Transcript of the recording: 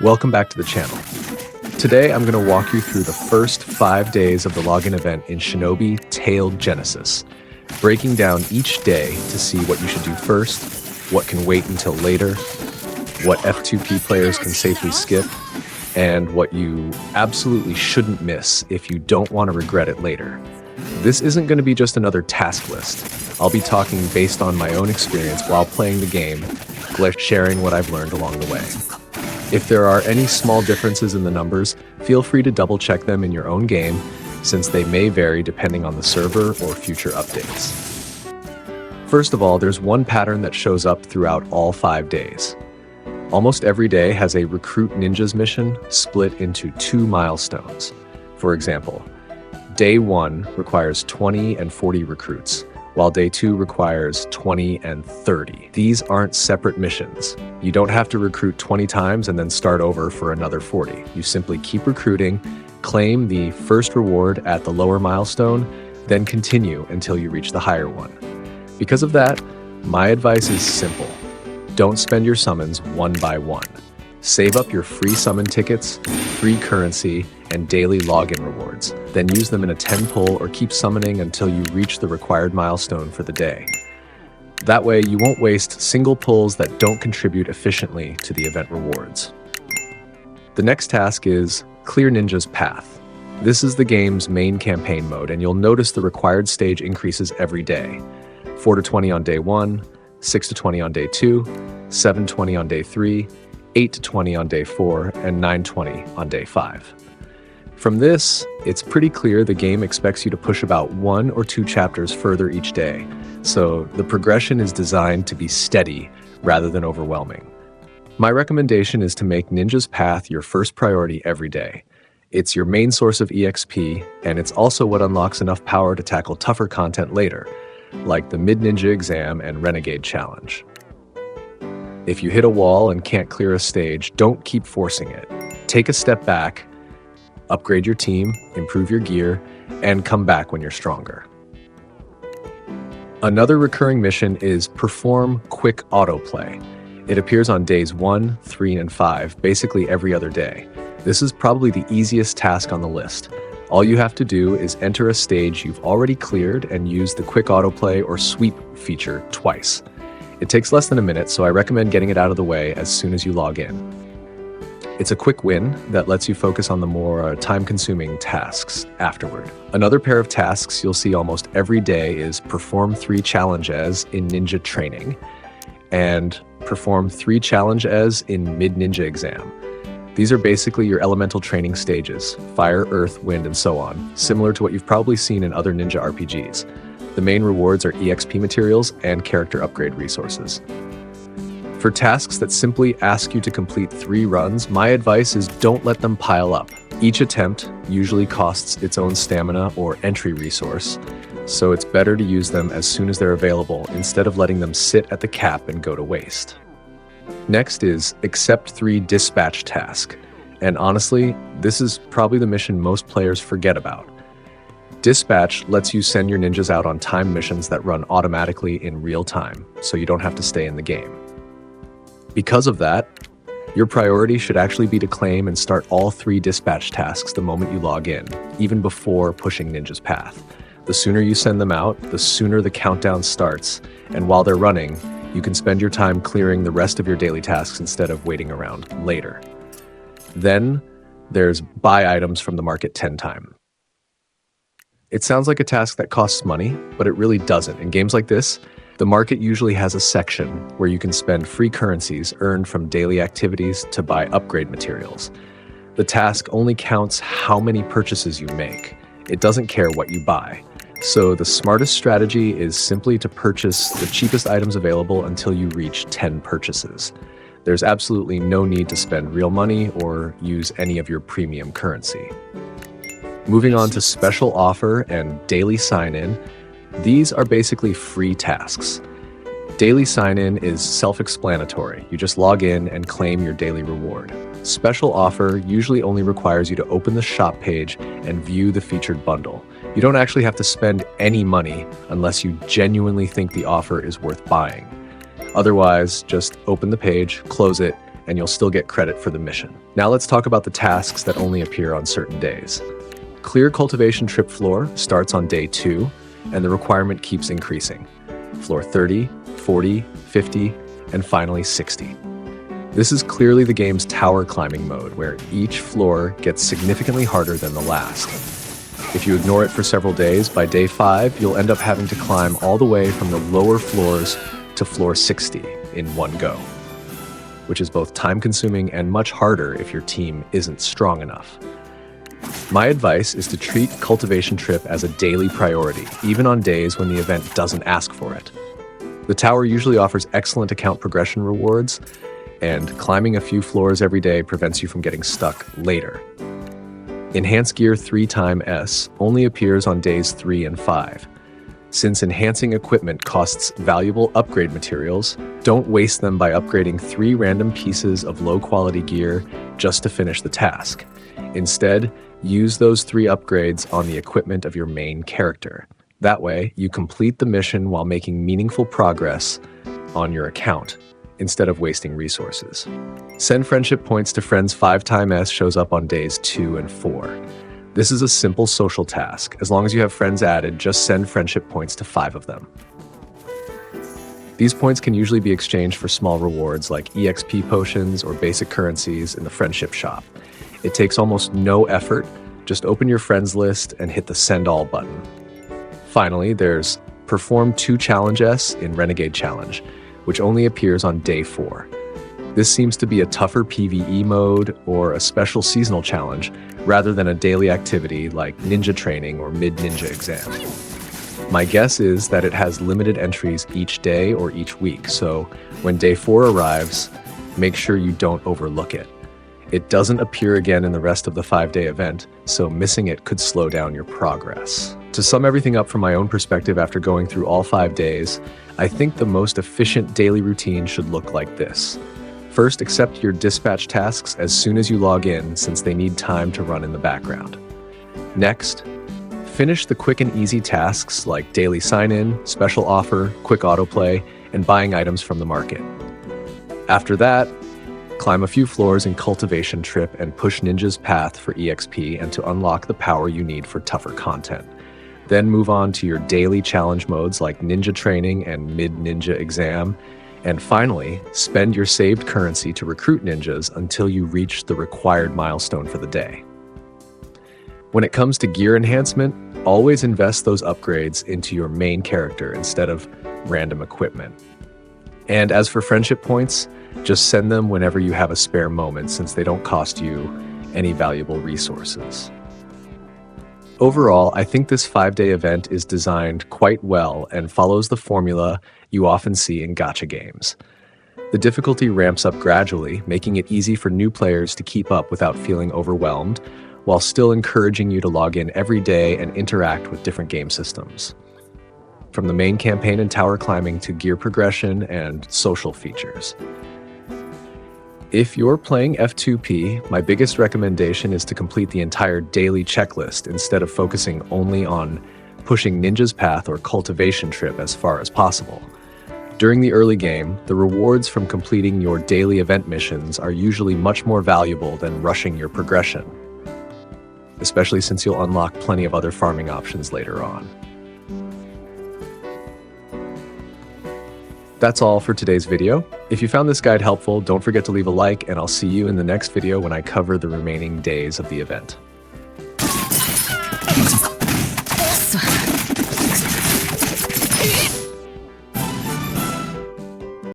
Welcome back to the channel. Today I'm going to walk you through the first 5 days of the login event in Shinobi Tailed Genesis, breaking down each day to see what you should do first, what can wait until later, what F2P players can safely skip, and what you absolutely shouldn't miss if you don't want to regret it later. This isn't going to be just another task list. I'll be talking based on my own experience while playing the game, sharing what I've learned along the way. If there are any small differences in the numbers, feel free to double check them in your own game, since they may vary depending on the server or future updates. First of all, there's one pattern that shows up throughout all 5 days. Almost every day has a Recruit Ninjas mission split into 2 milestones. For example, Day 1 requires 20 and 40 recruits, while Day 2 requires 20 and 30. These aren't separate missions. You don't have to recruit 20 times and then start over for another 40. You simply keep recruiting, claim the first reward at the lower milestone, then continue until you reach the higher one. Because of that, my advice is simple. Don't spend your summons one by one. Save up your free summon tickets, free currency, and daily login rewards. Then use them in a 10 pull or keep summoning until you reach the required milestone for the day. That way, you won't waste single pulls that don't contribute efficiently to the event rewards. The next task is Clear Ninja's Path. This is the game's main campaign mode, and you'll notice the required stage increases every day. 4 to 20 on Day 1, 6 to 20 on Day 2, 7 to 20 on Day 3, 8 to 20 on Day 4, and 9 to 20 on Day 5. From this, it's pretty clear the game expects you to push about 1 or 2 chapters further each day, so the progression is designed to be steady rather than overwhelming. My recommendation is to make Ninja's Path your first priority every day. It's your main source of EXP, and it's also what unlocks enough power to tackle tougher content later, like the Mid-Ninja exam and Renegade challenge. If you hit a wall and can't clear a stage, don't keep forcing it. Take a step back, upgrade your team, improve your gear, and come back when you're stronger. Another recurring mission is Perform Quick Autoplay. It appears on days 1, 3, and 5, basically every other day. This is probably the easiest task on the list. All you have to do is enter a stage you've already cleared and use the Quick Autoplay or Sweep feature twice. It takes less than a minute, so I recommend getting it out of the way as soon as you log in. It's a quick win that lets you focus on the more time-consuming tasks afterward. Another pair of tasks you'll see almost every day is Perform 3 Challenge-Es in Ninja Training and Perform 3 Challenge-Es in Mid-Ninja Exam. These are basically your elemental training stages, fire, earth, wind, and so on, similar to what you've probably seen in other Ninja RPGs. The main rewards are EXP materials and character upgrade resources. For tasks that simply ask you to complete 3 runs, my advice is don't let them pile up. Each attempt usually costs its own stamina or entry resource, so it's better to use them as soon as they're available instead of letting them sit at the cap and go to waste. Next is Accept 3 Dispatch Task, and honestly, this is probably the mission most players forget about. Dispatch lets you send your ninjas out on time missions that run automatically in real time, so you don't have to stay in the game. Because of that, your priority should actually be to claim and start all 3 dispatch tasks the moment you log in, even before pushing Ninja's Path. The sooner you send them out, the sooner the countdown starts, and while they're running, you can spend your time clearing the rest of your daily tasks instead of waiting around later. Then, there's Buy Items from the Market 10 time. It sounds like a task that costs money, but it really doesn't. In games like this, the market usually has a section where you can spend free currencies earned from daily activities to buy upgrade materials. The task only counts how many purchases you make. It doesn't care what you buy. So the smartest strategy is simply to purchase the cheapest items available until you reach 10 purchases. There's absolutely no need to spend real money or use any of your premium currency. Moving on to Special Offer and Daily Sign-In, these are basically free tasks. Daily Sign-In is self-explanatory. You just log in and claim your daily reward. Special Offer usually only requires you to open the shop page and view the featured bundle. You don't actually have to spend any money unless you genuinely think the offer is worth buying. Otherwise, just open the page, close it, and you'll still get credit for the mission. Now let's talk about the tasks that only appear on certain days. Clear Cultivation Trip floor starts on day 2, and the requirement keeps increasing. Floor 30, 40, 50, and finally 60. This is clearly the game's tower climbing mode, where each floor gets significantly harder than the last. If you ignore it for several days, by day 5, you'll end up having to climb all the way from the lower floors to floor 60 in one go, which is both time-consuming and much harder if your team isn't strong enough. My advice is to treat Cultivation Trip as a daily priority, even on days when the event doesn't ask for it. The tower usually offers excellent account progression rewards, and climbing a few floors every day prevents you from getting stuck later. Enhanced Gear 3x only appears on days 3 and 5. Since enhancing equipment costs valuable upgrade materials, don't waste them by upgrading 3 random pieces of low-quality gear just to finish the task. Instead, use those 3 upgrades on the equipment of your main character. That way, you complete the mission while making meaningful progress on your account, instead of wasting resources. Send friendship points to friends 5x shows up on days 2 and 4. This is a simple social task. As long as you have friends added, just send friendship points to 5 of them. These points can usually be exchanged for small rewards like EXP potions or basic currencies in the friendship shop. It takes almost no effort. Just open your friends list and hit the Send All button. Finally, there's Perform 2 Challenges in Renegade Challenge, which only appears on day 4. This seems to be a tougher PvE mode or a special seasonal challenge rather than a daily activity like ninja training or mid-ninja exam. My guess is that it has limited entries each day or each week, so when day 4 arrives, make sure you don't overlook it. It doesn't appear again in the rest of the 5-day event, so missing it could slow down your progress. To sum everything up from my own perspective after going through all 5 days, I think the most efficient daily routine should look like this. First, accept your dispatch tasks as soon as you log in, since they need time to run in the background. Next, finish the quick and easy tasks like daily sign-in, special offer, quick autoplay, and buying items from the market. After that, climb a few floors in Cultivation Trip and push Ninja's path for EXP and to unlock the power you need for tougher content. Then move on to your daily challenge modes like Ninja Training and Mid-Ninja Exam. And finally, spend your saved currency to recruit ninjas until you reach the required milestone for the day. When it comes to gear enhancement, always invest those upgrades into your main character instead of random equipment. And as for friendship points, just send them whenever you have a spare moment, since they don't cost you any valuable resources. Overall, I think this 5-day event is designed quite well and follows the formula you often see in gacha games. The difficulty ramps up gradually, making it easy for new players to keep up without feeling overwhelmed, while still encouraging you to log in every day and interact with different game systems. From the main campaign and tower climbing to gear progression and social features. If you're playing F2P, my biggest recommendation is to complete the entire daily checklist instead of focusing only on pushing Ninja's Path or Cultivation Trip as far as possible. During the early game, the rewards from completing your daily event missions are usually much more valuable than rushing your progression, especially since you'll unlock plenty of other farming options later on. That's all for today's video. If you found this guide helpful, don't forget to leave a like, and I'll see you in the next video when I cover the remaining days of the event.